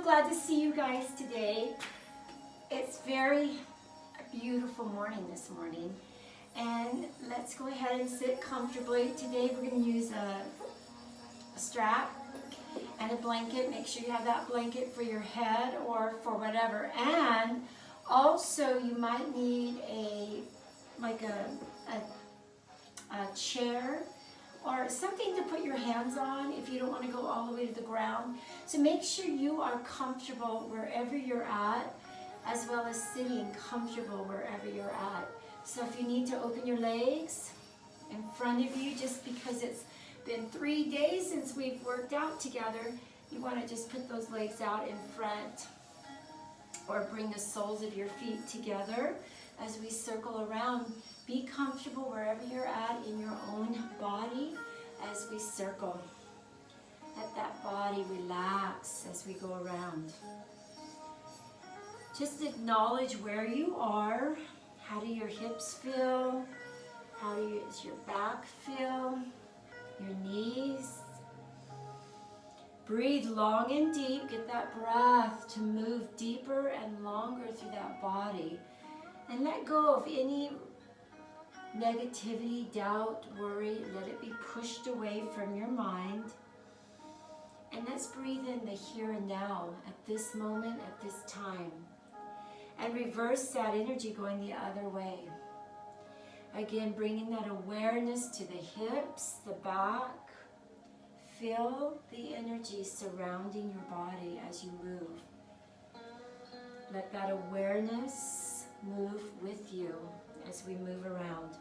glad to see you guys today. It's very beautiful morning this morning. And let's go ahead and sit comfortably. Today we're going to use a strap and a blanket. Make sure you have that blanket for your head or for whatever. And also you might need a chair or something to put your hands on if you don't want to go all the way to the ground. So make sure you are comfortable wherever you're at, as well as sitting comfortable wherever you're at. So if you need to open your legs in front of you, just because it's been 3 days since we've worked out together, you want to just put those legs out in front, or bring the soles of your feet together as we circle around. Be comfortable wherever you're at in your own body as we circle. Let that body relax as we go around. Just acknowledge where you are. How do your hips feel? How does your back feel? Your knees. Breathe long and deep. Get that breath to move deeper and longer through that body. And let go of any negativity, doubt, worry. Let it be pushed away from your mind. And let's breathe in the here and now, at this moment, at this time. And reverse that energy going the other way. Again, bringing that awareness to the hips, the back. Feel the energy surrounding your body as you move. Let that awareness move with you as we move around.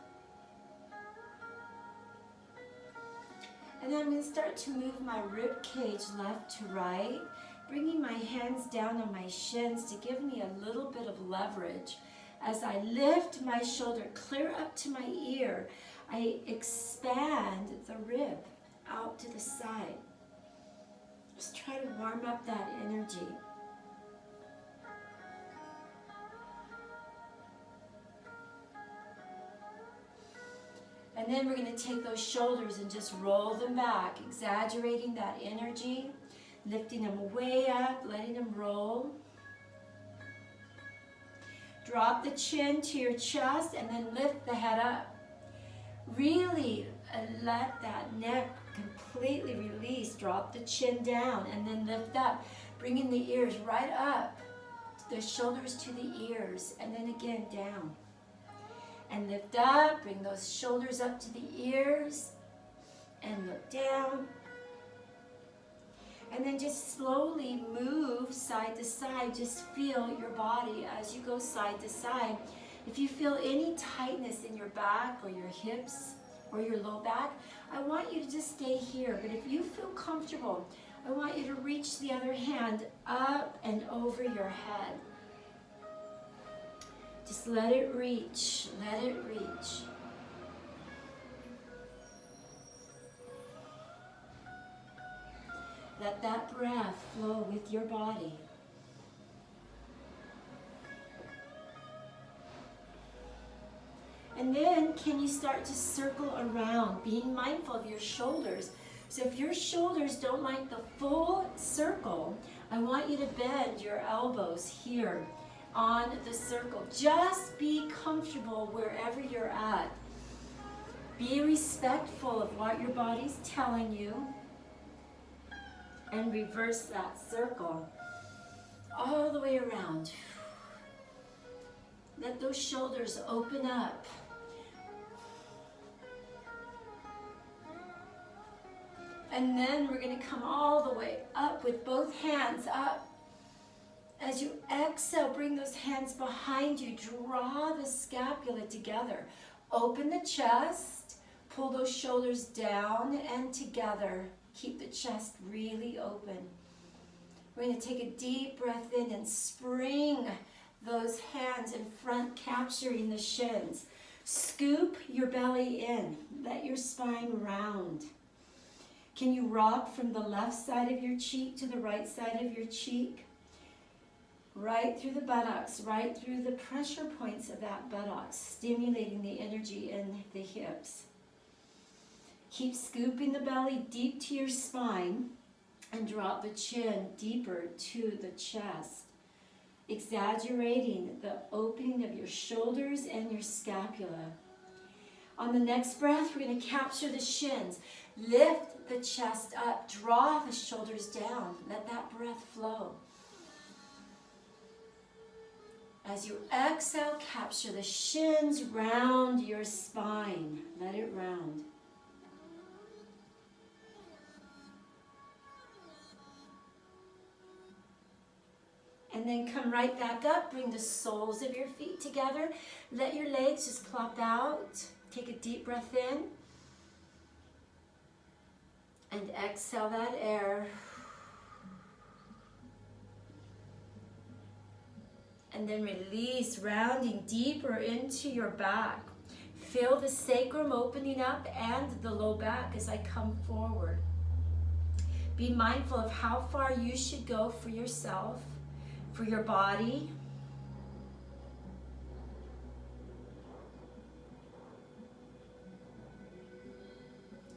And then I'm going to start to move my rib cage left to right, bringing my hands down on my shins to give me a little bit of leverage. As I lift my shoulder clear up to my ear, I expand the rib out to the side. Just try to warm up that energy. And then we're going to take those shoulders and just roll them back, exaggerating that energy, lifting them way up, letting them roll. Drop the chin to your chest and then lift the head up. Really let that neck completely release. Drop the chin down and then lift up, bringing the ears right up, the shoulders to the ears, and then again down. And lift up, bring those shoulders up to the ears, and look down. And then just slowly move side to side. Just feel your body as you go side to side. If you feel any tightness in your back or your hips or your low back, I want you to just stay here. But if you feel comfortable, I want you to reach the other hand up and over your head. Just let it reach, let it reach. Let that breath flow with your body. And then can you start to circle around, being mindful of your shoulders. So if your shoulders don't like the full circle, I want you to bend your elbows here on the circle. Just be comfortable wherever you're at. Be respectful of what your body's telling you. And reverse that circle all the way around. Let those shoulders open up. And then we're going to come all the way up with both hands up. As you exhale, bring those hands behind you. Draw the scapula together. Open the chest. Pull those shoulders down and together. Keep the chest really open. We're going to take a deep breath in and spring those hands in front, capturing the shins. Scoop your belly in. Let your spine round. Can you rock from the left side of your cheek to the right side of your cheek? Right through the buttocks, right through the pressure points of that buttocks, stimulating the energy in the hips. Keep scooping the belly deep to your spine. And drop the chin deeper to the chest, exaggerating the opening of your shoulders and your scapula. On the next breath, we're going to capture the shins. Lift the chest up. Draw the shoulders down. Let that breath flow. As you exhale, capture the shins, round your spine. Let it round. And then come right back up. Bring the soles of your feet together. Let your legs just plop out. Take a deep breath in. And exhale that air. And then release, rounding deeper into your back. Feel the sacrum opening up and the low back as I come forward. Be mindful of how far you should go for yourself, for your body.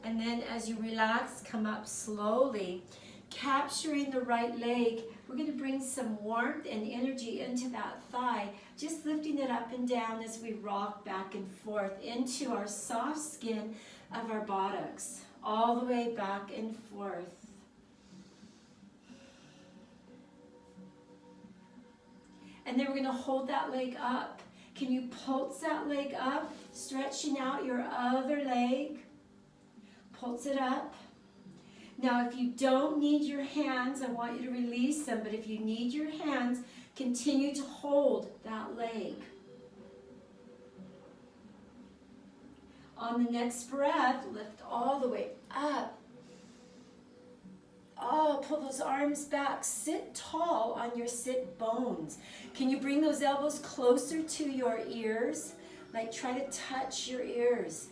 And then as you relax, come up slowly, capturing the right leg. We're going to bring some warmth and energy into that thigh, just lifting it up and down as we rock back and forth into our soft skin of our buttocks, all the way back and forth. And then we're going to hold that leg up. Can you pulse that leg up, stretching out your other leg? Pulse it up. Now, if you don't need your hands, I want you to release them. But if you need your hands, continue to hold that leg. On the next breath, lift all the way up. Oh, pull those arms back. Sit tall on your sit bones. Can you bring those elbows closer to your ears? Like try to touch your ears.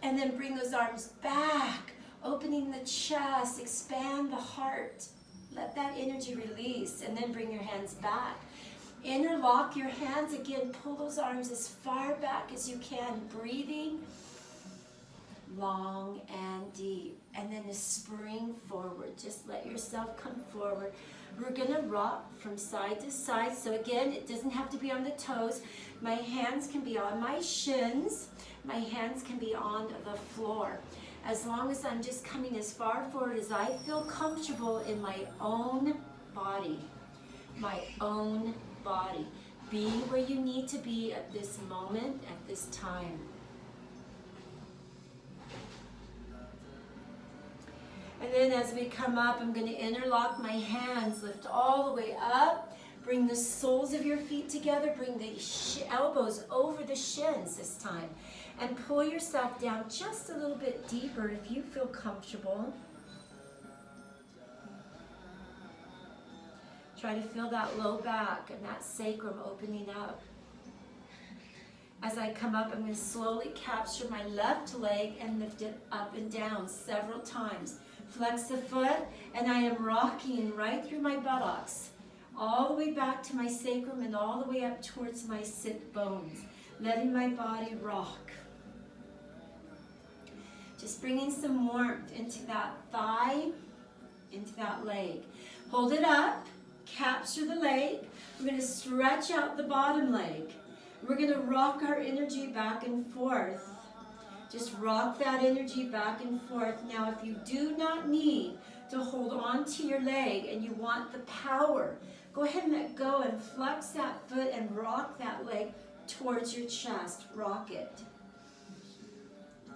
And then bring those arms back, opening the chest, expand the heart. Let that energy release, and then bring your hands back. Interlock your hands again. Pull those arms as far back as you can, breathing long and deep. And then to spring forward. Just let yourself come forward. We're going to rock from side to side. So again, it doesn't have to be on the toes. My hands can be on my shins. My hands can be on the floor. As long as I'm just coming as far forward as I feel comfortable in my own body. My own body. Be where you need to be at this moment, at this time. And then as we come up, I'm going to interlock my hands, lift all the way up. Bring the soles of your feet together. Bring the elbows over the shins this time. And pull yourself down just a little bit deeper if you feel comfortable. Try to feel that low back and that sacrum opening up. As I come up, I'm going to slowly capture my left leg and lift it up and down several times. Flex the foot, and I am rocking right through my buttocks, all the way back to my sacrum and all the way up towards my sit bones, letting my body rock. Just bringing some warmth into that thigh, into that leg. Hold it up, capture the leg. We're going to stretch out the bottom leg. We're going to rock our energy back and forth. Just rock that energy back and forth. Now, if you do not need to hold on to your leg and you want the power, go ahead and let go and flex that foot and rock that leg towards your chest. Rock it.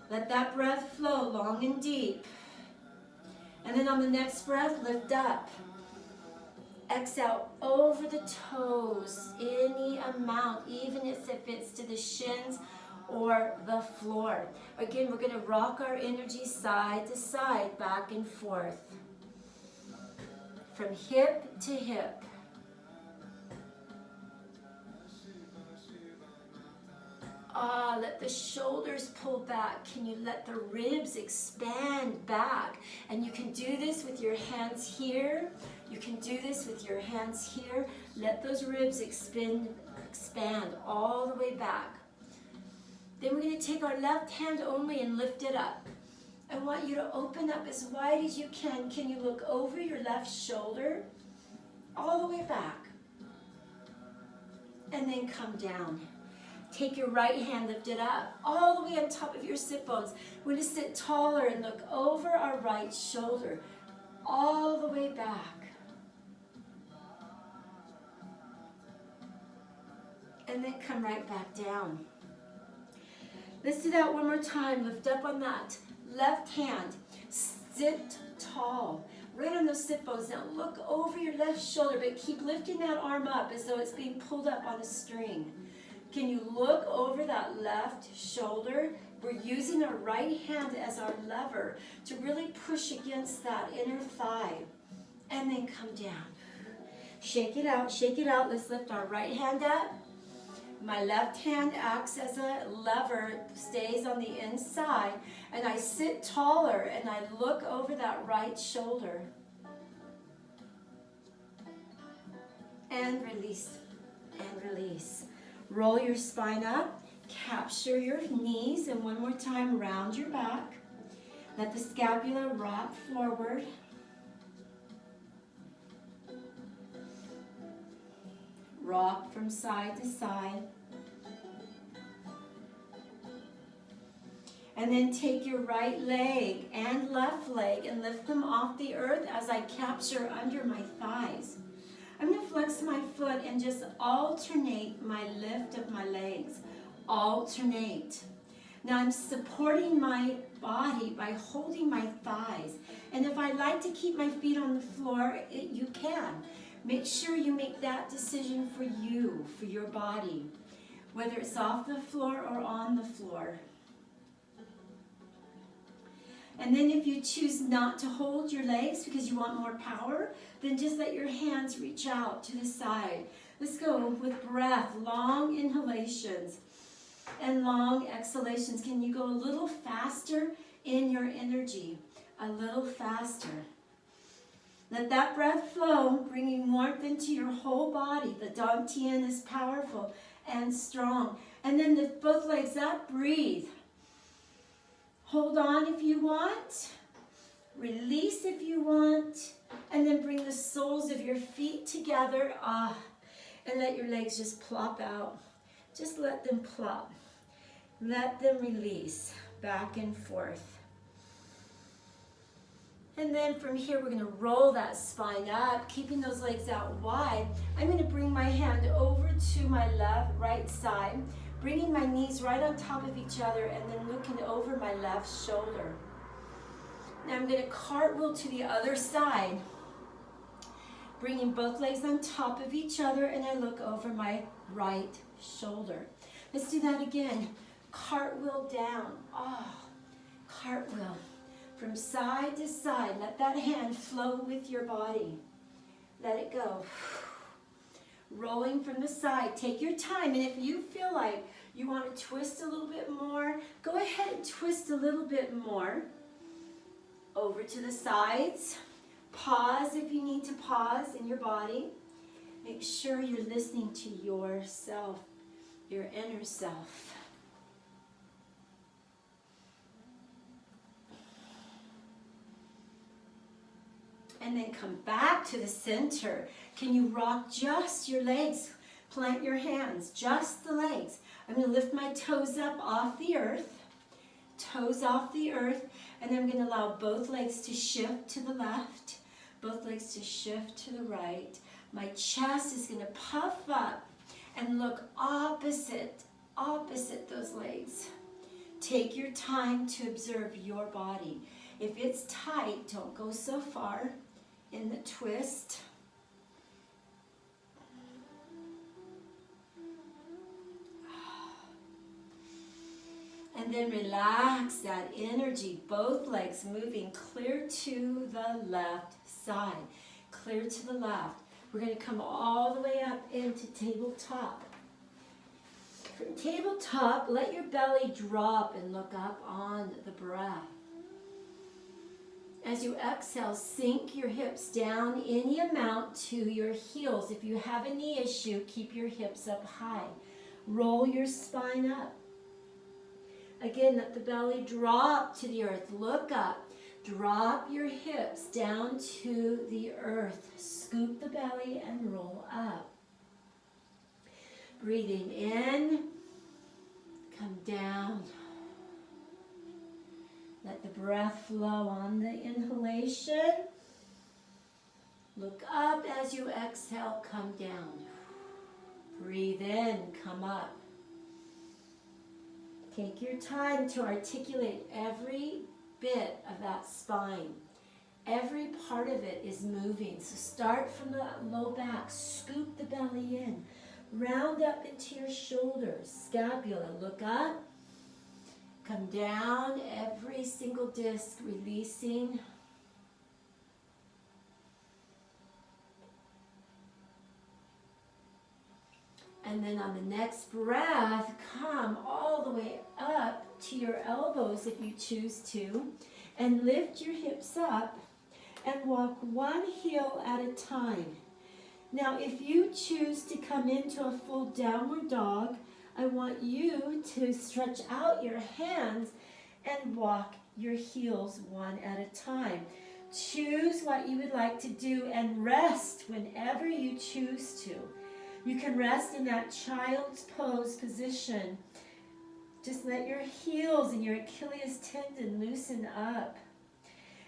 Let that breath flow long and deep. And then on the next breath, lift up. Exhale over the toes, any amount, even if it's to the shins or the floor. Again, we're going to rock our energy side to side, back and forth. From hip to hip. Let the shoulders pull back. Can you let the ribs expand back? And you can do this with your hands here. You can do this with your hands here. Let those ribs expand all the way back. Then we're going to take our left hand only and lift it up. I want you to open up as wide as you can. Can you look over your left shoulder? All the way back. And then come down. Take your right hand, lift it up, all the way on top of your sit bones. We're going to sit taller and look over our right shoulder, all the way back. And then come right back down. Let's do that one more time. Lift up on that left hand. Sit tall. Right on those sit bones. Now look over your left shoulder, but keep lifting that arm up as though it's being pulled up on a string. Can you look over that left shoulder? We're using our right hand as our lever to really push against that inner thigh. And then come down. Shake it out, shake it out. Let's lift our right hand up. My left hand acts as a lever, stays on the inside, and I sit taller and I look over that right shoulder. And release, and release. Roll your spine up, capture your knees, and one more time, round your back. Let the scapula rock forward. Rock from side to side. And then take your right leg and left leg and lift them off the earth as I capture under my thighs. I'm going to flex my foot and just alternate my lift of my legs. Alternate. Now I'm supporting my body by holding my thighs. And if I like to keep my feet on the floor, you can. Make sure you make that decision for you, for your body, whether it's off the floor or on the floor. And then if you choose not to hold your legs because you want more power, then just let your hands reach out to the side. Let's go with breath, long inhalations and long exhalations. Can you go a little faster in your energy? A little faster. Let that breath flow, bringing warmth into your whole body. The Dantian is powerful and strong. And then lift both legs up, breathe. Hold on if you want. Release if you want. And then bring the soles of your feet together. And let your legs just plop out. Just let them plop. Let them release back and forth. And then from here, we're going to roll that spine up, keeping those legs out wide. I'm going to bring my hand over to my right side, bringing my knees right on top of each other, and then looking over my left shoulder. Now I'm going to cartwheel to the other side, bringing both legs on top of each other, and I look over my right shoulder. Let's do that again. Cartwheel down. Cartwheel. From side to side, let that hand flow with your body. Let it go. Rolling from the side. Take your time, and if you feel like you want to twist a little bit more, go ahead and twist a little bit more. Over to the sides. Pause if you need to pause in your body. Make sure you're listening to yourself, your inner self. And then come back to the center. Can you rock just your legs? Plant your hands, just the legs. I'm going to lift my toes up off the earth. Toes off the earth. And I'm going to allow both legs to shift to the left. Both legs to shift to the right. My chest is going to puff up and look opposite those legs. Take your time to observe your body. If it's tight, don't go so far in the twist. And then relax that energy, both legs moving clear to the left side. Clear to the left. We're going to come all the way up into tabletop. From tabletop, let your belly drop and look up on the breath. As you exhale, sink your hips down any amount to your heels. If you have a knee issue, keep your hips up high. Roll your spine up. Again, let the belly drop to the earth. Look up. Drop your hips down to the earth. Scoop the belly and roll up. Breathing in. Come down. Let the breath flow on the inhalation. Look up as you exhale, come down. Breathe in, come up. Take your time to articulate every bit of that spine. Every part of it is moving. So start from the low back, scoop the belly in, round up into your shoulders, scapula, look up, come down, every single disc releasing. And then on the next breath, come all the way up to your elbows if you choose to, and lift your hips up and walk one heel at a time. Now, if you choose to come into a full downward dog, I want you to stretch out your hands and walk your heels one at a time. Choose what you would like to do and rest whenever you choose to. You can rest in that child's pose position. Just let your heels and your Achilles tendon loosen up.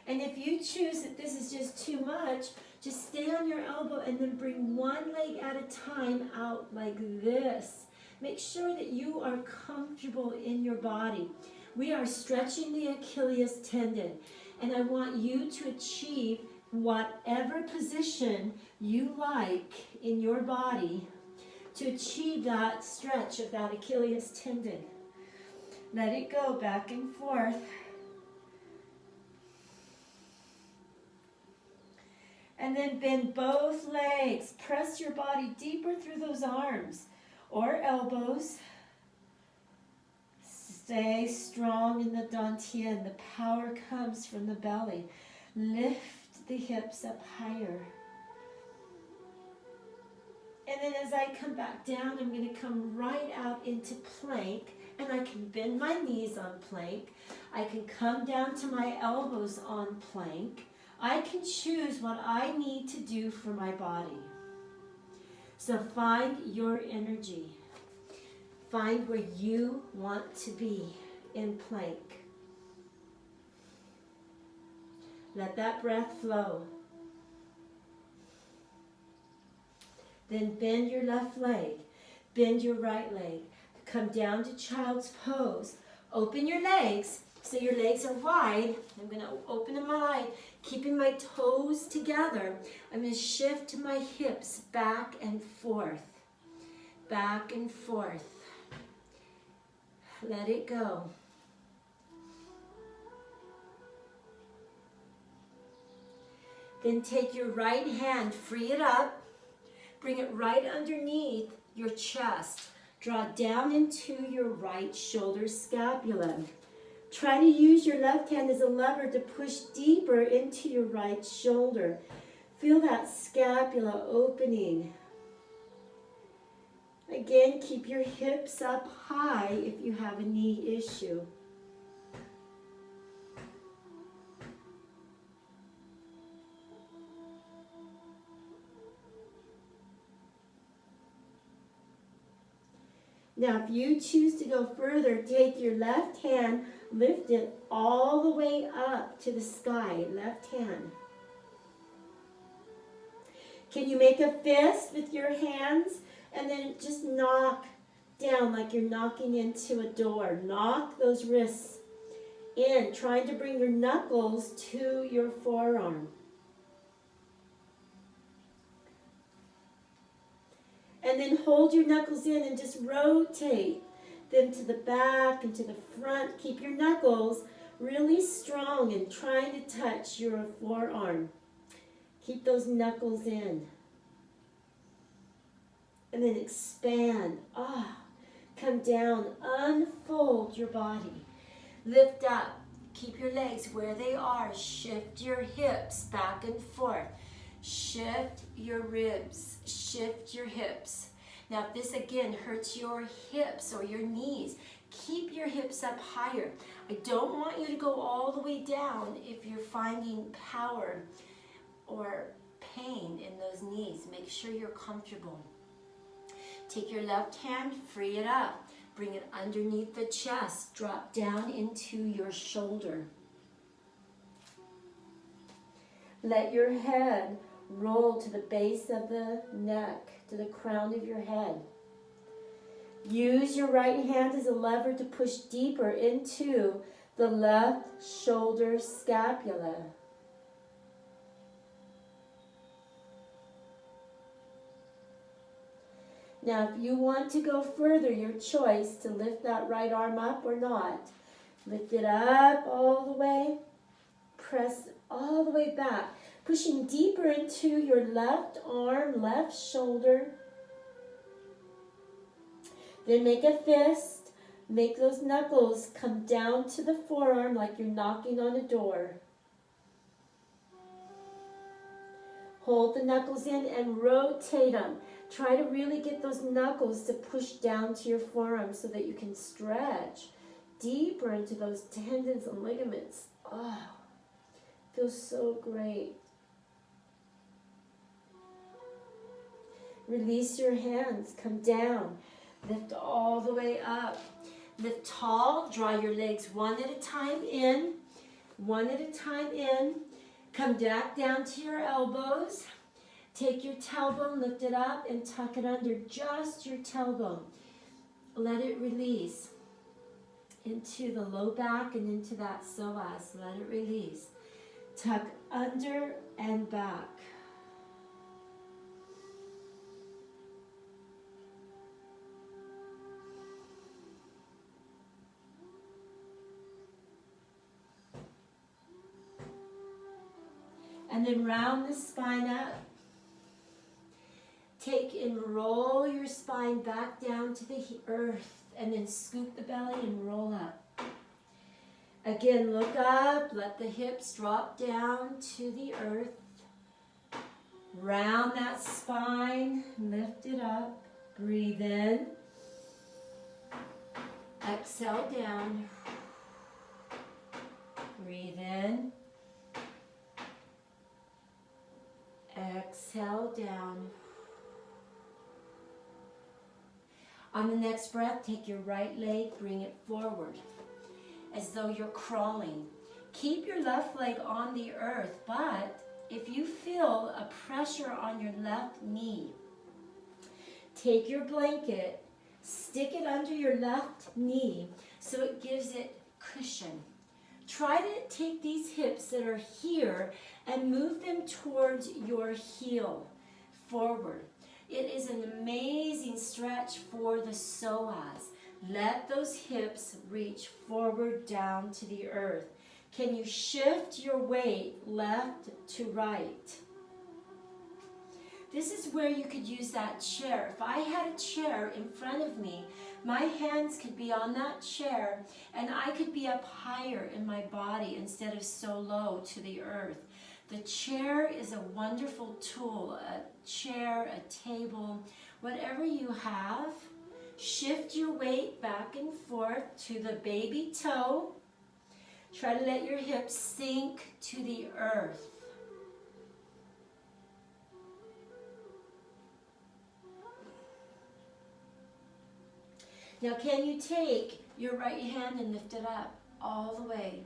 And if you choose that this is just too much, just stay on your elbow and then bring one leg at a time out like this. Make sure that you are comfortable in your body. We are stretching the Achilles tendon, and I want you to achieve whatever position you like in your body to achieve that stretch of that Achilles tendon. Let it go back and forth. And then bend both legs. Press your body deeper through those arms or elbows. Stay strong in the dantian. The power comes from the belly. Lift the hips up higher. And then as I come back down, I'm going to come right out into plank. And I can bend my knees on plank. I can come down to my elbows on plank. I can choose what I need to do for my body. So find your energy. Find where you want to be in plank. Let that breath flow. Then bend your left leg. Bend your right leg. Come down to child's pose. Open your legs so your legs are wide. I'm going to open them wide, keeping my toes together. I'm going to shift my hips back and forth. Back and forth. Let it go. Then take your right hand, free it up, bring it right underneath your chest. Draw down into your right shoulder scapula. Try to use your left hand as a lever to push deeper into your right shoulder. Feel that scapula opening. Again, keep your hips up high if you have a knee issue. Now, if you choose to go further, take your left hand, lift it all the way up to the sky, left hand. Can you make a fist with your hands? And then just knock down like you're knocking into a door. Knock those wrists in, trying to bring your knuckles to your forearm. And then hold your knuckles in and just rotate them to the back and to the front. Keep your knuckles really strong and trying to touch your forearm. Keep those knuckles in. And then expand. Come down. Unfold your body. Lift up. Keep your legs where they are. Shift your hips back and forth. Shift your ribs. Shift your hips. Now, if this again hurts your hips or your knees, keep your hips up higher. I don't want you to go all the way down if you're finding power or pain in those knees. Make sure you're comfortable. Take your left hand, free it up. Bring it underneath the chest. Drop down into your shoulder. Let your head roll to the base of the neck, to the crown of your head. Use your right hand as a lever to push deeper into the left shoulder scapula. Now, if you want to go further, your choice to lift that right arm up or not. Lift it up all the way. Press all the way back, pushing deeper into your left arm, left shoulder. Then make a fist. Make those knuckles come down to the forearm like you're knocking on a door. Hold the knuckles in and rotate them. Try to really get those knuckles to push down to your forearm so that you can stretch deeper into those tendons and ligaments. Oh, feels so great. Release your hands, come down, lift all the way up. Lift tall, draw your legs one at a time in, one at a time in. Come back down to your elbows. Take your tailbone, lift it up, and tuck it under just your tailbone. Let it release into the low back and into that psoas. Let it release. Tuck under and back. And then round the spine up. Take and roll your spine back down to the earth, and then scoop the belly and roll up. Again, look up, let the hips drop down to the earth. Round that spine, lift it up, breathe in. Exhale down. Breathe in. Exhale down. On the next breath, take your right leg, bring it forward as though you're crawling. Keep your left leg on the earth, but if you feel a pressure on your left knee, take your blanket, stick it under your left knee so it gives it cushion. Try to take these hips that are here and move them towards your heel, forward. It is an amazing stretch for the psoas. Let those hips reach forward down to the earth. Can you shift your weight left to right? This is where you could use that chair. If I had a chair in front of me, my hands could be on that chair and I could be up higher in my body instead of so low to the earth. The chair is a wonderful tool, a chair, a table, whatever you have. Shift your weight back and forth to the baby toe. Try to let your hips sink to the earth. Now can you take your right hand and lift it up all the way?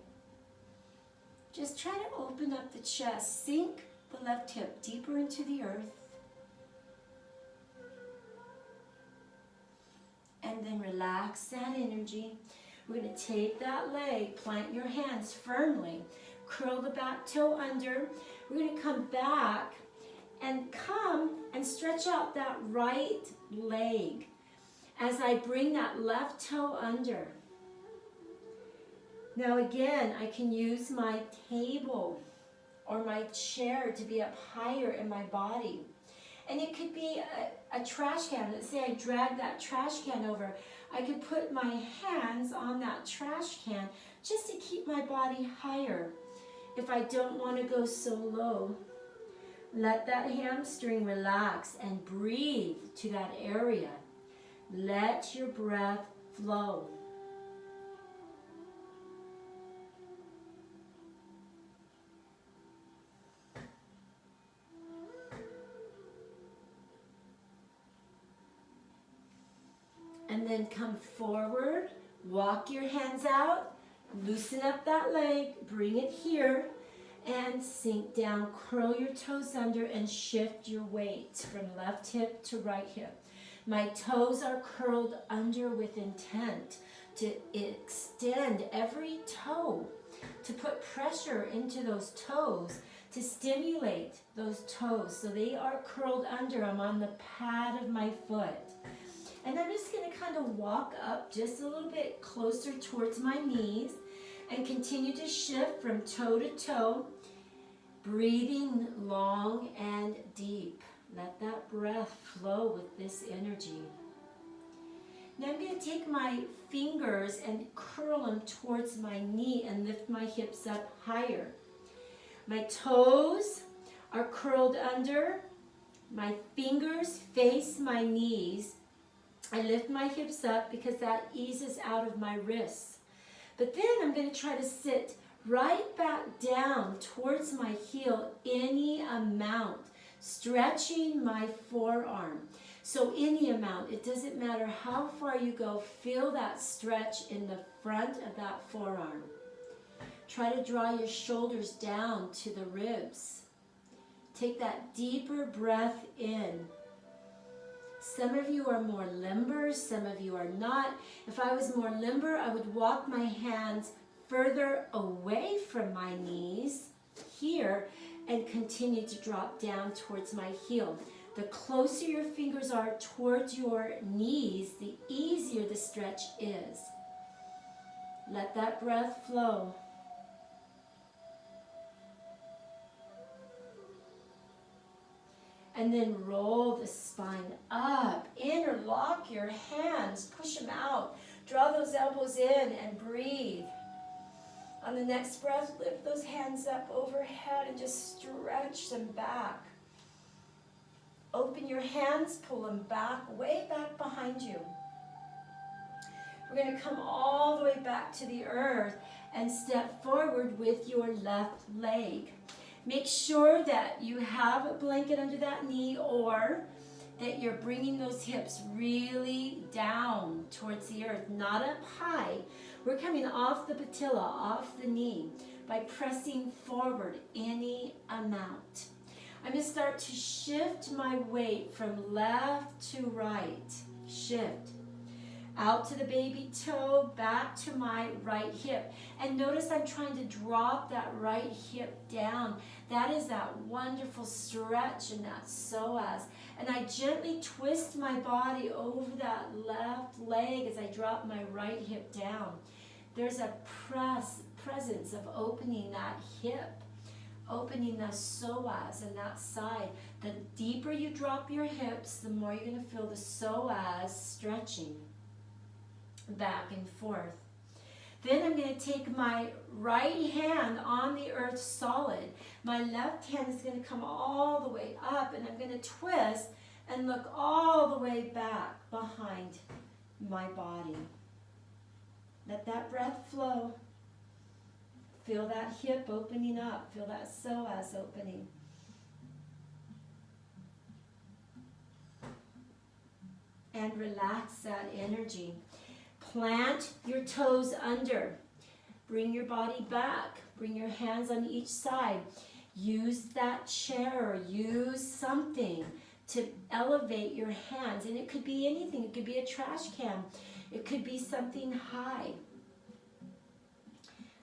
Just try to open up the chest. Sink the left hip deeper into the earth. And then relax that energy. We're going to take that leg, plant your hands firmly, curl the back toe under. We're going to come back and stretch out that right leg as I bring that left toe under. Now again, I can use my table or my chair to be up higher in my body. And it could be a trash can. Let's say I drag that trash can over. I could put my hands on that trash can just to keep my body higher if I don't want to go so low. Let that hamstring relax and breathe to that area. Let your breath flow. then come forward, walk your hands out, loosen up that leg, bring it here, and sink down, curl your toes under, and shift your weight from left hip to right hip. My toes are curled under with intent to extend every toe, to put pressure into those toes, to stimulate those toes. So they are curled under. I'm on the pad of my foot. And I'm just going to kind of walk up just a little bit closer towards my knees and continue to shift from toe to toe, breathing long and deep. Let that breath flow with this energy. Now I'm going to take my fingers and curl them towards my knee and lift my hips up higher. My toes are curled under. My fingers face my knees. I lift my hips up because that eases out of my wrists. But then I'm going to try to sit right back down towards my heel any amount, stretching my forearm. So any amount, it doesn't matter how far you go, feel that stretch in the front of that forearm. Try to draw your shoulders down to the ribs. Take that deeper breath in. Some of you are more limber, some of you are not. If I was more limber, I would walk my hands further away from my knees here and continue to drop down towards my heel. The closer your fingers are towards your knees, the easier the stretch is. Let that breath flow. And then roll the spine up. Interlock your hands. Push them out. Draw those elbows in and breathe. On the next breath, lift those hands up overhead and just stretch them back. Open your hands, pull them back, way back behind you. We're going to come all the way back to the earth and step forward with your left leg. Make sure that you have a blanket under that knee or that you're bringing those hips really down towards the earth, not up high. We're coming off the patella, off the knee, by pressing forward any amount. I'm going to start to shift my weight from left to right. Shift. Out to the baby toe, back to my right hip. And notice I'm trying to drop that right hip down. That is that wonderful stretch in that psoas. And I gently twist my body over that left leg as I drop my right hip down. There's a presence of opening that hip, opening the psoas and that side. The deeper you drop your hips, the more you're going to feel the psoas stretching back and forth. Then I'm going to take my right hand on the earth solid. My left hand is going to come all the way up, and I'm going to twist and look all the way back behind my body. Let that breath flow. Feel that hip opening up. Feel that psoas opening. And relax that energy. Plant your toes under. Bring your body back. Bring your hands on each side. Use that chair or use something to elevate your hands. And it could be anything. It could be a trash can. It could be something high.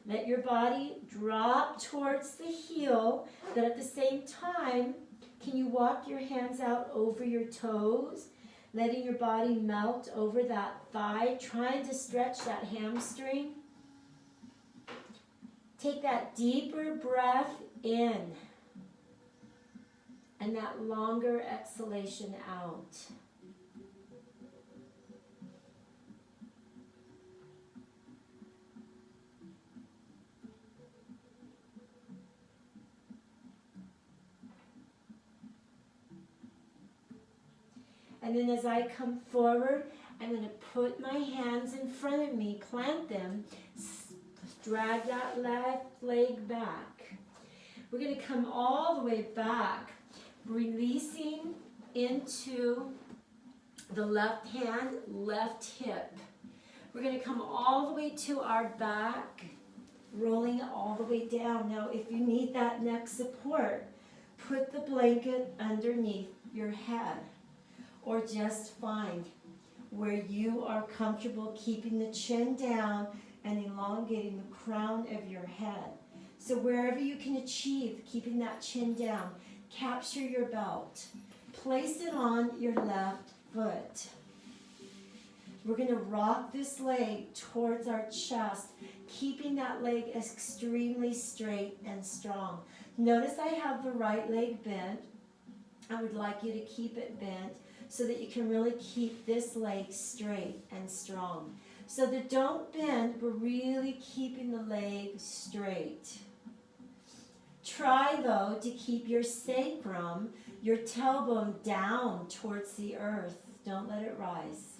Let your body drop towards the heel, but at the same time, can you walk your hands out over your toes, letting your body melt over that thigh, trying to stretch that hamstring? Take that deeper breath in and that longer exhalation out. And then as I come forward, I'm going to put my hands in front of me, plant them, drag that left leg back. We're going to come all the way back, releasing into the left hand, left hip. We're going to come all the way to our back, rolling it all the way down. Now, if you need that neck support, put the blanket underneath your head, or just find where you are comfortable keeping the chin down and elongating the crown of your head. So wherever you can achieve keeping that chin down, capture your belt. Place it on your left foot. We're going to rock this leg towards our chest, keeping that leg extremely straight and strong. Notice I have the right leg bent. I would like you to keep it bent so that you can really keep this leg straight and strong. So that don't bend, we're really keeping the leg straight. Try, though, to keep your sacrum, your tailbone down towards the earth. Don't let it rise.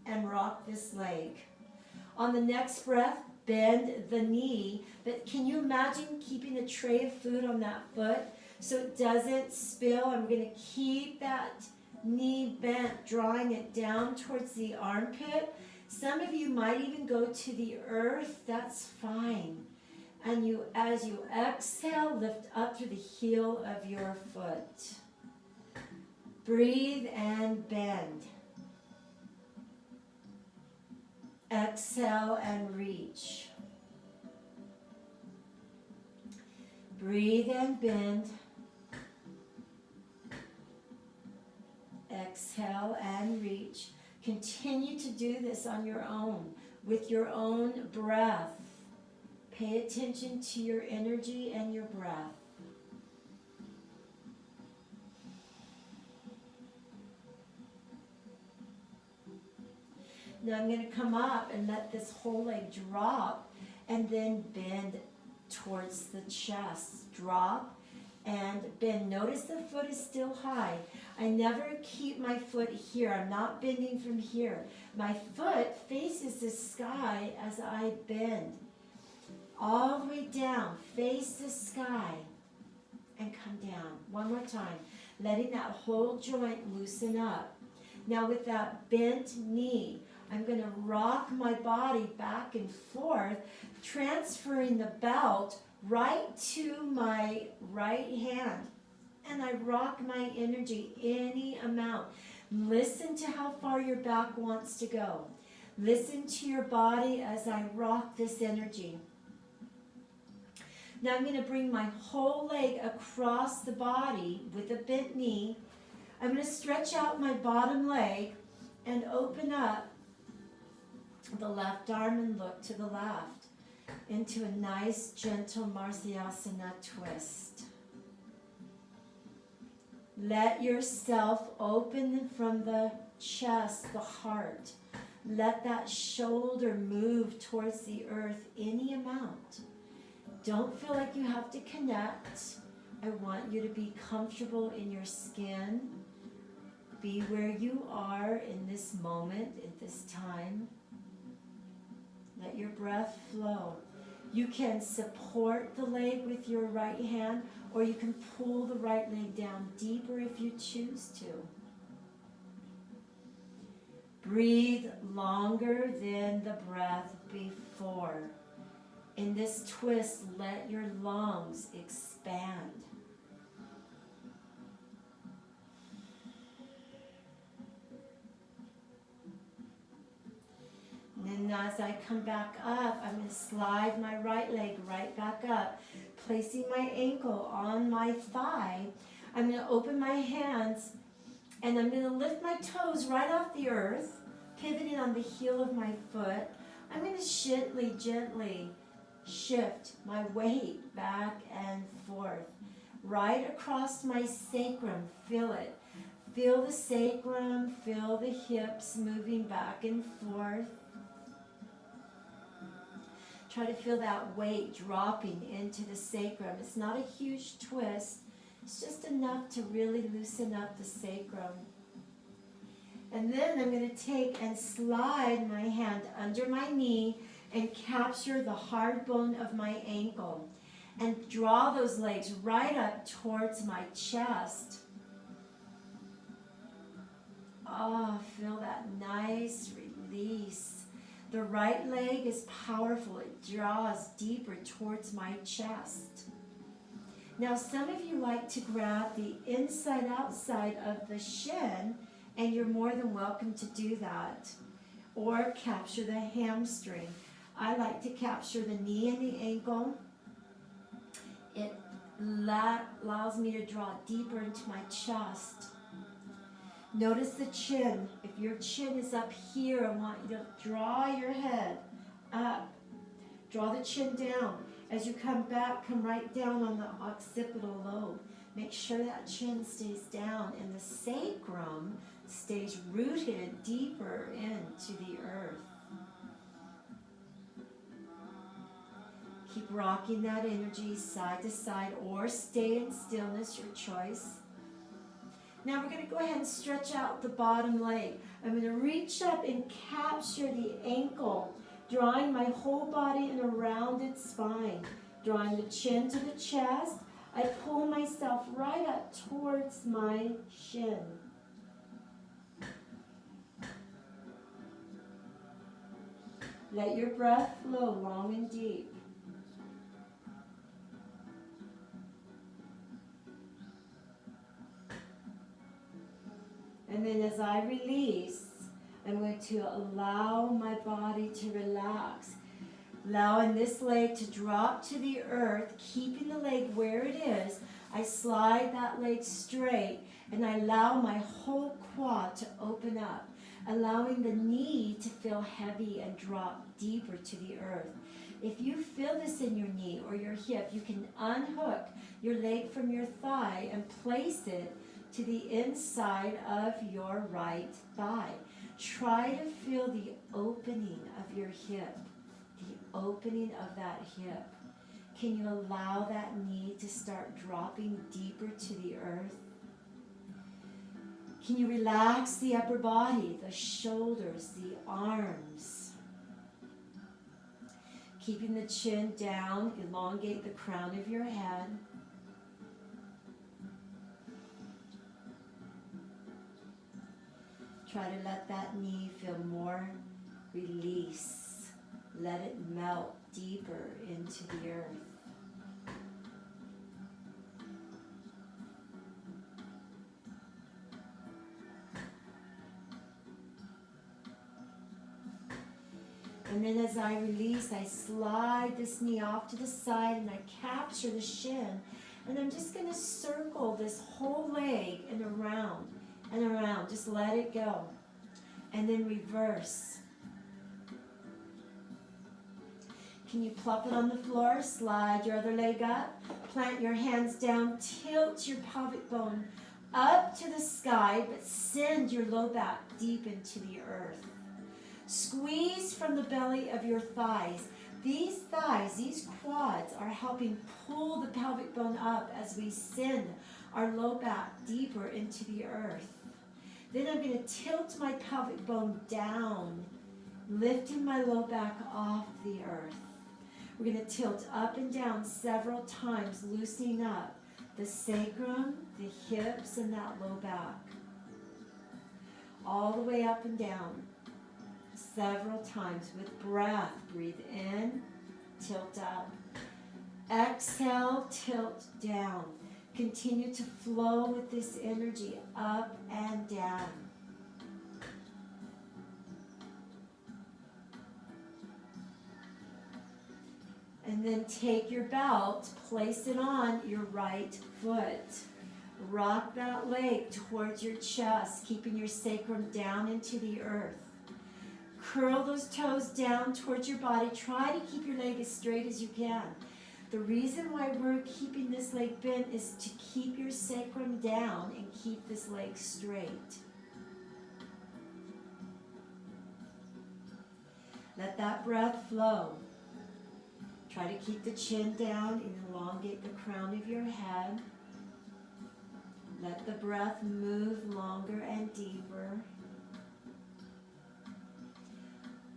And rock this leg. On the next breath, bend the knee. But can you imagine keeping a tray of food on that foot so it doesn't spill? I'm going to keep that knee bent, drawing it down towards the armpit. Some of you might even go to the earth. That's fine. And you, as you exhale, lift up through the heel of your foot. Breathe and bend. Exhale and reach. Breathe and bend. Exhale and reach. Continue to do this on your own, with your own breath. Pay attention to your energy and your breath. Now I'm going to come up and let this whole leg drop and then bend towards the chest. Drop and bend. Notice the foot is still high. I never keep my foot here. I'm not bending from here. My foot faces the sky as I bend. All the way down. Face the sky and come down. One more time. Letting that whole joint loosen up. Now with that bent knee, I'm going to rock my body back and forth, transferring the belt right to my right hand. And I rock my energy any amount. Listen to how far your back wants to go. Listen to your body as I rock this energy. Now I'm going to bring my whole leg across the body with a bent knee. I'm going to stretch out my bottom leg and open up the left arm and look to the left into a nice, gentle Marsyasana twist. Let yourself open from the chest, the heart. Let that shoulder move towards the earth any amount. Don't feel like you have to connect. I want you to be comfortable in your skin. Be where you are in this moment, at this time. Let your breath flow. You can support the leg with your right hand, or you can pull the right leg down deeper if you choose to. Breathe longer than the breath before. In this twist, let your lungs expand. And as I come back up, I'm going to slide my right leg right back up, placing my ankle on my thigh. I'm going to open my hands, and I'm going to lift my toes right off the earth, pivoting on the heel of my foot. I'm going to gently shift my weight back and forth, right across my sacrum. Feel it. Feel the sacrum, feel the hips moving back and forth. Try to feel that weight dropping into the sacrum. It's not a huge twist. It's just enough to really loosen up the sacrum. And then I'm going to take and slide my hand under my knee and capture the hard bone of my ankle. And draw those legs right up towards my chest. Oh, feel that nice release. The right leg is powerful. It draws deeper towards my chest. Now, some of you like to grab the inside outside of the shin, and you're more than welcome to do that. Or capture the hamstring. I like to capture the knee and the ankle. It allows me to draw deeper into my chest. Notice the chin. If your chin is up here, I want you to draw your head up. Draw the chin down. As you come back, come right down on the occipital lobe. Make sure that chin stays down and the sacrum stays rooted deeper into the earth. Keep rocking that energy side to side or stay in stillness, your choice. Now we're going to go ahead and stretch out the bottom leg. I'm going to reach up and capture the ankle, drawing my whole body in a rounded spine. Drawing the chin to the chest, I pull myself right up towards my shin. Let your breath flow long and deep. And then as I release, I'm going to allow my body to relax. Allowing this leg to drop to the earth, keeping the leg where it is. I slide that leg straight and I allow my whole quad to open up, allowing the knee to feel heavy and drop deeper to the earth. If you feel this in your knee or your hip, you can unhook your leg from your thigh and place it to the inside of your right thigh. Try to feel the opening of your hip, the opening of that hip. Can you allow that knee to start dropping deeper to the earth? Can you relax the upper body, the shoulders, the arms? Keeping the chin down, elongate the crown of your head. Try to let that knee feel more release. Let it melt deeper into the earth. And then as I release, I slide this knee off to the side and I capture the shin. And I'm just going to circle this whole leg and around and around. Just let it go. And then reverse. Can you plop it on the floor? Slide your other leg up. Plant your hands down. Tilt your pelvic bone up to the sky, but send your low back deep into the earth. Squeeze from the belly of your thighs. These thighs, these quads, are helping pull the pelvic bone up as we send our low back deeper into the earth. Then I'm going to tilt my pelvic bone down, lifting my low back off the earth. We're going to tilt up and down several times, loosening up the sacrum, the hips, and that low back. All the way up and down. Several times with breath. Breathe in, tilt up. Exhale, tilt down. Continue to flow with this energy up and down. And then take your belt, place it on your right foot. Rock that leg towards your chest, keeping your sacrum down into the earth. Curl those toes down towards your body. Try to keep your leg as straight as you can. The reason why we're keeping this leg bent is to keep your sacrum down and keep this leg straight. Let that breath flow. Try to keep the chin down and elongate the crown of your head. Let the breath move longer and deeper.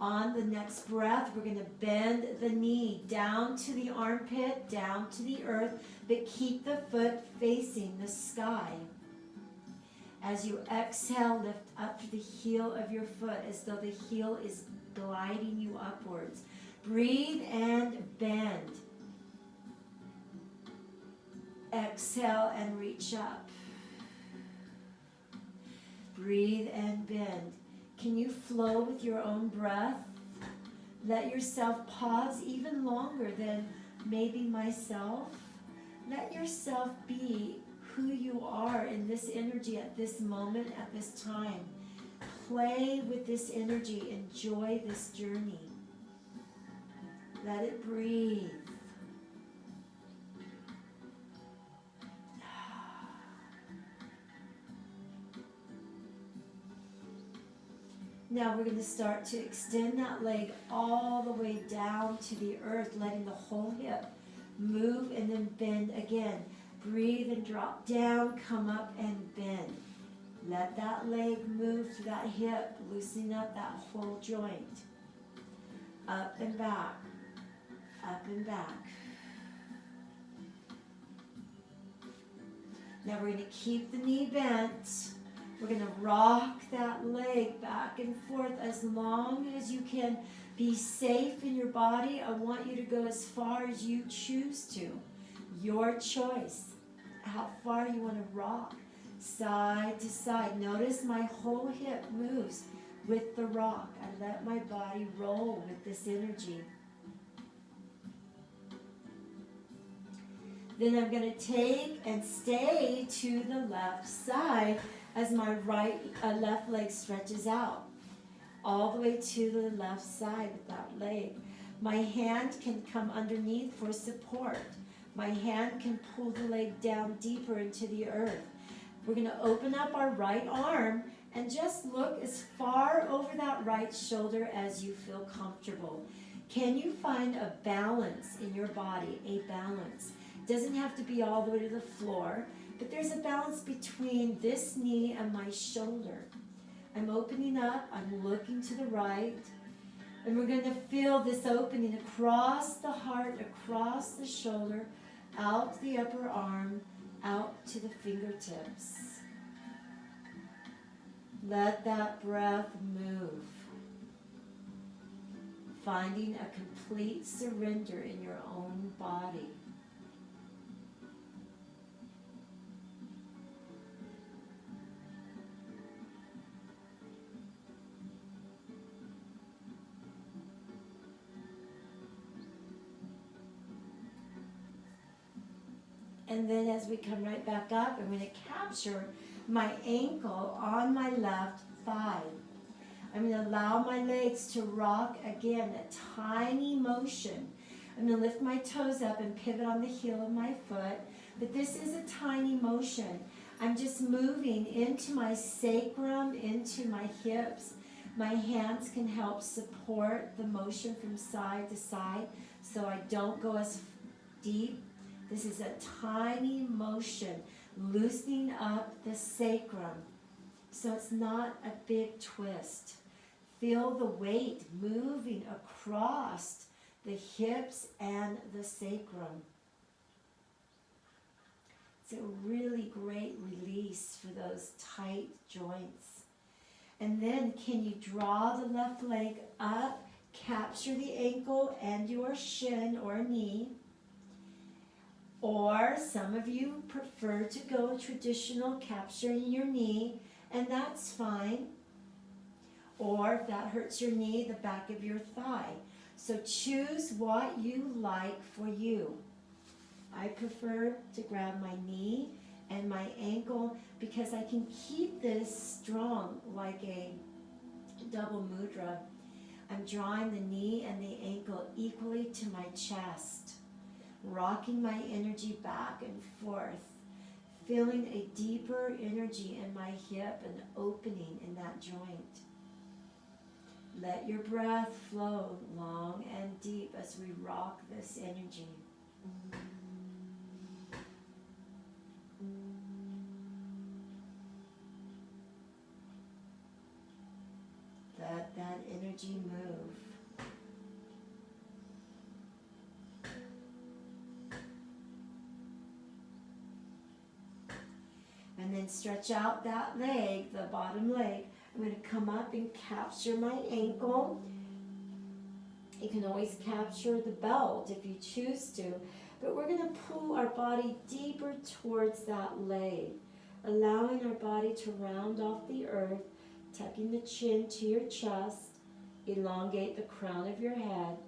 On the next breath, we're going to bend the knee down to the armpit, down to the earth, but keep the foot facing the sky. As you exhale, lift up to the heel of your foot as though the heel is gliding you upwards. Breathe and bend. Exhale and reach up. Breathe and bend. Can you flow with your own breath? Let yourself pause even longer than maybe myself. Let yourself be who you are in this energy at this moment, at this time. Play with this energy. Enjoy this journey. Let it breathe. Now we're going to start to extend that leg all the way down to the earth, letting the whole hip move and then bend again. Breathe and drop down, come up and bend. Let that leg move to that hip, loosening up that whole joint. Up and back, up and back. Now we're going to keep the knee bent. We're going to rock that leg back and forth as long as you can be safe in your body. I want you to go as far as you choose to. Your choice. How far you want to rock. Side to side. Notice my whole hip moves with the rock. I let my body roll with this energy. Then I'm going to take and stay to the left side as my left leg stretches out. All the way to the left side with that leg. My hand can come underneath for support. My hand can pull the leg down deeper into the earth. We're going to open up our right arm and just look as far over that right shoulder as you feel comfortable. Can you find a balance in your body? A balance. Doesn't have to be all the way to the floor, but there's a balance between this knee and my shoulder. I'm opening up, I'm looking to the right, and we're going to feel this opening across the heart, across the shoulder, out the upper arm, out to the fingertips. Let that breath move. Finding a complete surrender in your own body. And then as we come right back up, I'm going to capture my ankle on my left thigh. I'm going to allow my legs to rock again, a tiny motion. I'm going to lift my toes up and pivot on the heel of my foot. But this is a tiny motion. I'm just moving into my sacrum, into my hips. My hands can help support the motion from side to side so I don't go as deep. This is a tiny motion, loosening up the sacrum. So it's not a big twist. Feel the weight moving across the hips and the sacrum. It's a really great release for those tight joints. And then can you draw the left leg up, capture the ankle and your shin or knee. Or some of you prefer to go traditional, capturing your knee, and that's fine. Or if that hurts your knee, the back of your thigh. So choose what you like for you. I prefer to grab my knee and my ankle because I can keep this strong like a double mudra. I'm drawing the knee and the ankle equally to my chest. Rocking my energy back and forth, feeling a deeper energy in my hip and opening in that joint. Let your breath flow long and deep as we rock this energy. Let that energy move. And And then stretch out that leg, the bottom leg. I'm going to come up and capture my ankle. You can always capture the belt if you choose to. But we're going to pull our body deeper towards that leg, allowing our body to round off the earth, tucking the chin to your chest, elongate the crown of your head.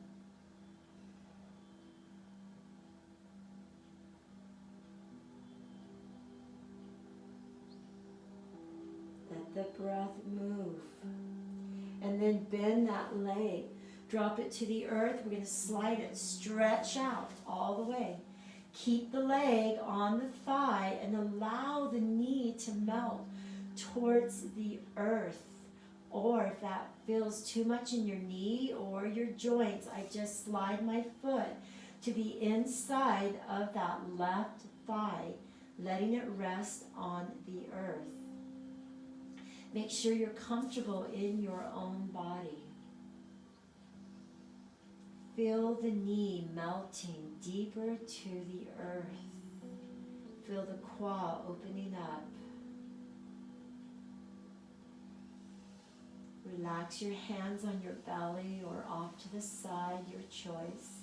Let the breath move. And then bend that leg. Drop it to the earth. We're going to slide it, stretch out all the way. Keep the leg on the thigh and allow the knee to melt towards the earth. Or if that feels too much in your knee or your joints, I just slide my foot to the inside of that left thigh, letting it rest on the earth. Make sure you're comfortable in your own body. Feel the knee melting deeper to the earth. Feel the quad opening up. Relax your hands on your belly or off to the side, your choice.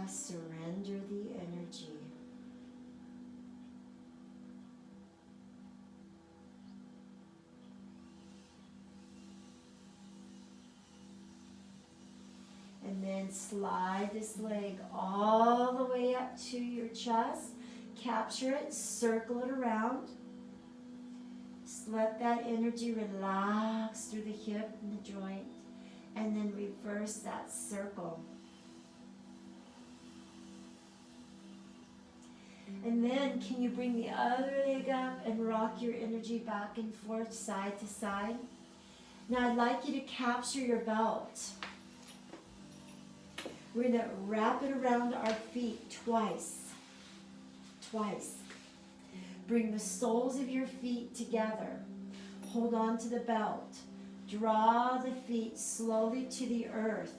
Surrender the energy. And then slide this leg all the way up to your chest. Capture it, circle it around. Just let that energy relax through the hip and the joint. And then reverse that circle. And then can you bring the other leg up and rock your energy back and forth, side to side? Now I'd like you to capture your belt. We're going to wrap it around our feet twice. Twice. Bring the soles of your feet together. Hold on to the belt. Draw the feet slowly to the earth.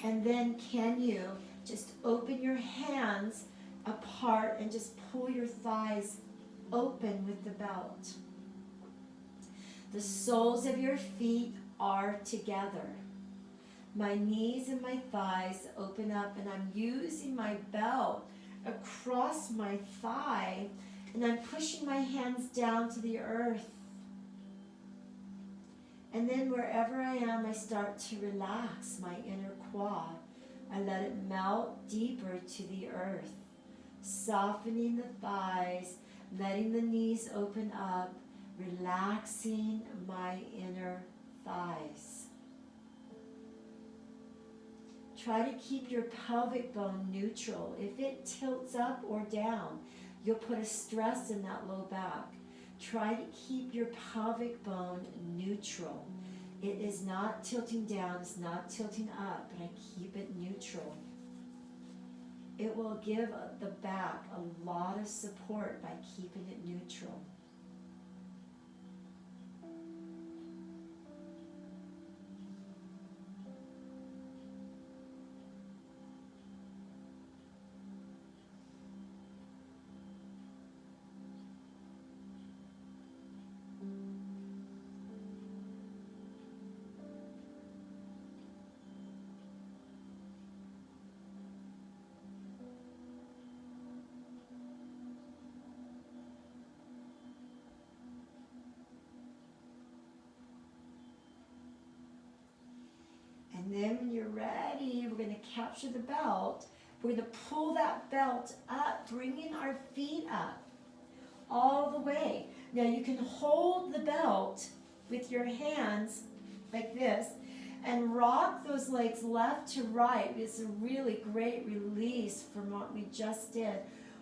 And then can you just open your hands apart and just pull your thighs open with the belt. The soles of your feet are together. My knees and my thighs open up, and I'm using my belt across my thigh, and I'm pushing my hands down to the earth. And then wherever I am, I start to relax my inner quad. I let it melt deeper to the earth. Softening the thighs, letting the knees open up, relaxing my inner thighs. Try to keep your pelvic bone neutral. If it tilts up or down, you'll put a stress in that low back. Try to keep your pelvic bone neutral. It is not tilting down, it's not tilting up, but I keep it neutral. It will give the back a lot of support by keeping it neutral. And then when you're ready, we're going to capture the belt. We're going to pull that belt up, bringing our feet up all the way. Now you can hold the belt with your hands like this and rock those legs left to right. It's a really great release from what we just did.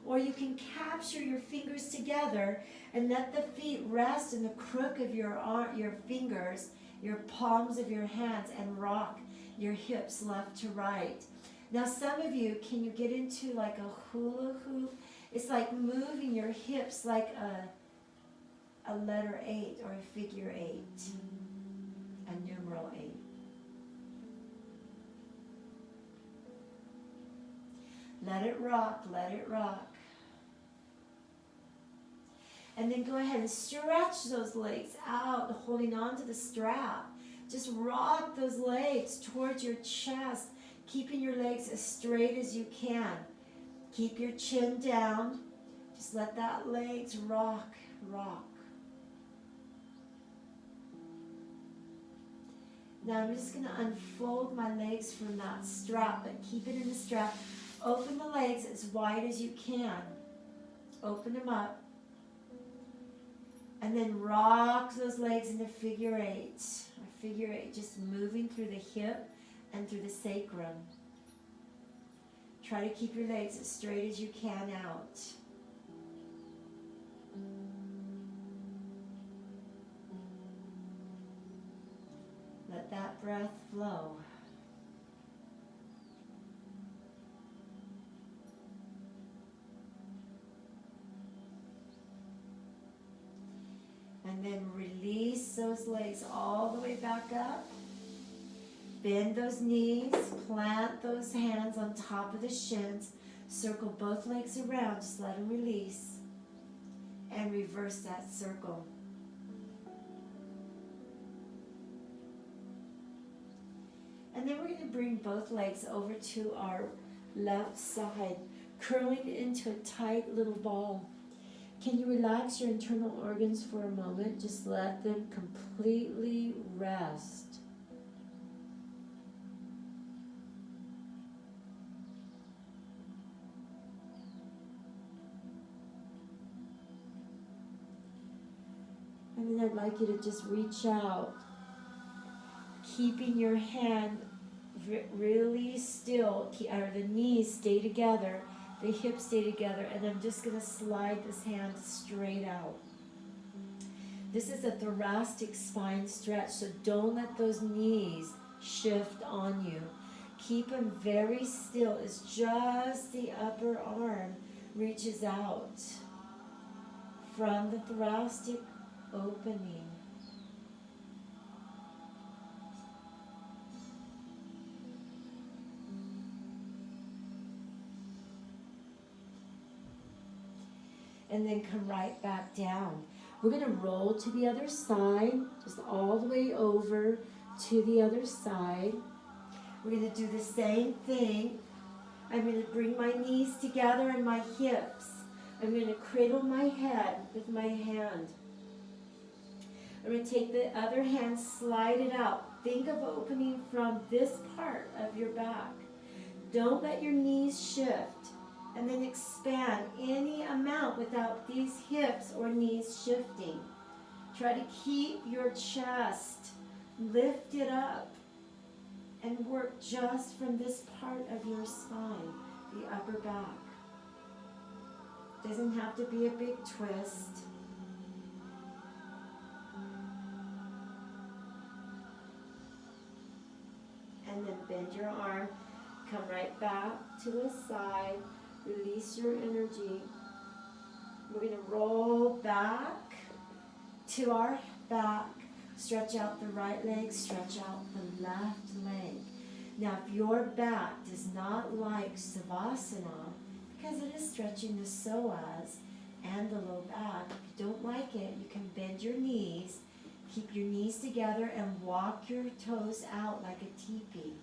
Or you can capture your fingers together and let the feet rest in the crook of your arm, your fingers, your palms of your hands, and rock your hips left to right. Now some of you, can you get into like a hula hoop? It's like moving your hips like a letter 8 or a figure 8, a numeral 8. Let it rock, let it rock. And then go ahead and stretch those legs out, holding on to the strap. Just rock those legs towards your chest, keeping your legs as straight as you can. Keep your chin down. Just let that legs rock, rock. Now I'm just going to unfold my legs from that strap, but keep it in the strap. Open the legs as wide as you can. Open them up. And then rock those legs into figure 8. Or figure 8, just moving through the hip and through the sacrum. Try to keep your legs as straight as you can out. Let that breath flow. And then release those legs all the way back up. Bend those knees, plant those hands on top of the shins, circle both legs around, just let them release, and reverse that circle. And then we're going to bring both legs over to our left side, curling into a tight little ball. Can you relax your internal organs for a moment? Just let them completely rest. And then I'd like you to just reach out, keeping your hand really still, or the knees stay together, the hips stay together, and I'm just going to slide this hand straight out. This is a thoracic spine stretch, so don't let those knees shift on you. Keep them very still. It's just the upper arm reaches out from the thoracic opening. And then come right back down. We're going to roll to the other side, just all the way over to the other side. We're going to do the same thing. I'm going to bring my knees together and my hips. I'm going to cradle my head with my hand. I'm going to take the other hand, slide it out. Think of opening from this part of your back. Don't let your knees shift. And then expand any amount without these hips or knees shifting. Try to keep your chest lifted up and work just from this part of your spine, the upper back. Doesn't have to be a big twist. And then bend your arm, come right back to the side. Release your energy. We're going to roll back to our back. Stretch out the right leg, stretch out the left leg. Now, if your back does not like Savasana, because it is stretching the psoas and the low back, if you don't like it, you can bend your knees, keep your knees together, and walk your toes out like a teepee.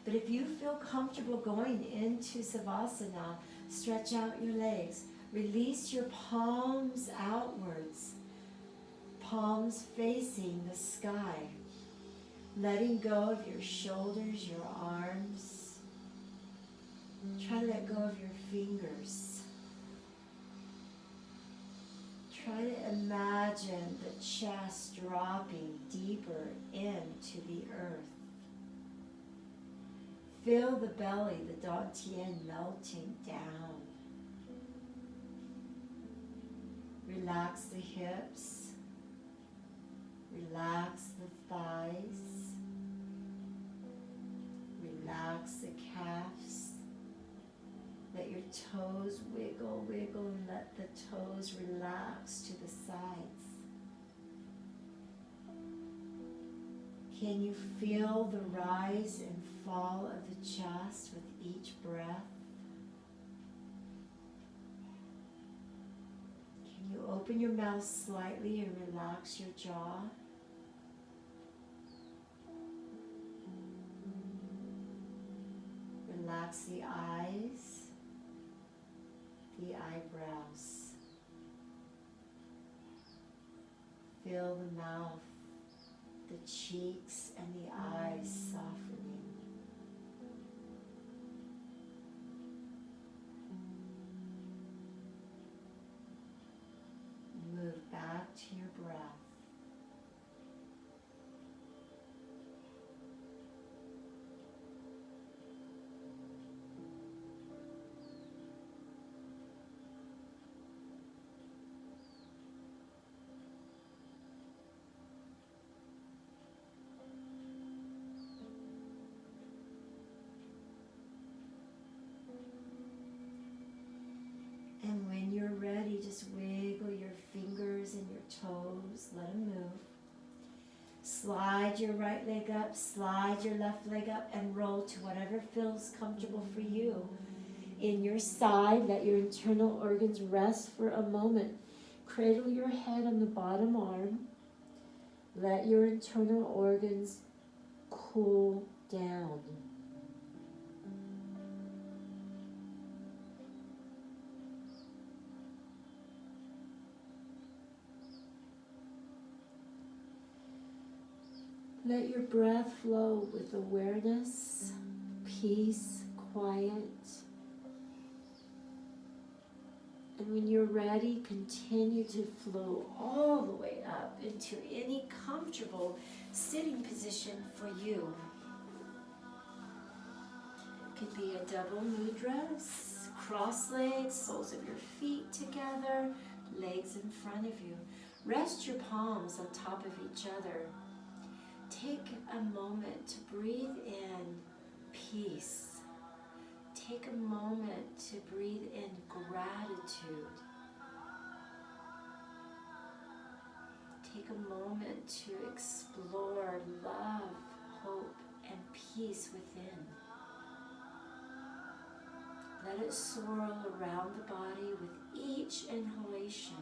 But if you feel comfortable going into Savasana, stretch out your legs. Release your palms outwards, palms facing the sky. Letting go of your shoulders, your arms. Try to let go of your fingers. Try to imagine the chest dropping deeper into the earth. Feel the belly, the dantian melting down. Relax the hips. Relax the thighs. Relax the calves. Let your toes wiggle, wiggle, and let the toes relax to the sides. Can you feel the rise and fall of the chest with each breath? Can you open your mouth slightly and relax your jaw? Relax the eyes, the eyebrows. Feel the mouth, the cheeks, and the eyes softening. Move back to your breath. And when you're ready, just wiggle your fingers and your toes, let them move. Slide your right leg up, slide your left leg up, and roll to whatever feels comfortable for you. In your side, let your internal organs rest for a moment. Cradle your head on the bottom arm. Let your internal organs cool down. Let your breath flow with awareness, peace, quiet. And when you're ready, continue to flow all the way up into any comfortable sitting position for you. It could be a double mudra, cross legs, soles of your feet together, legs in front of you. Rest your palms on top of each other. Take a moment to breathe in peace. Take a moment to breathe in gratitude. Take a moment to explore love, hope, and peace within. Let it swirl around the body with each inhalation.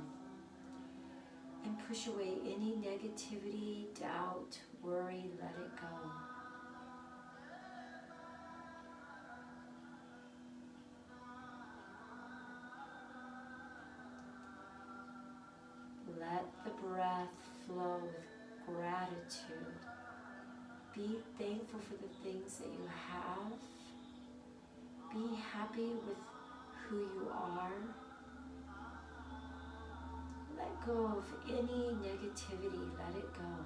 And push away any negativity, doubt, worry, let it go. Let the breath flow with gratitude. Be thankful for the things that you have. Be happy with who you are. Let go of any negativity, let it go.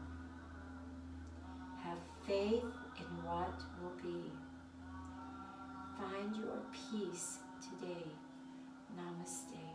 Have faith in what will be. Find your peace today. Namaste.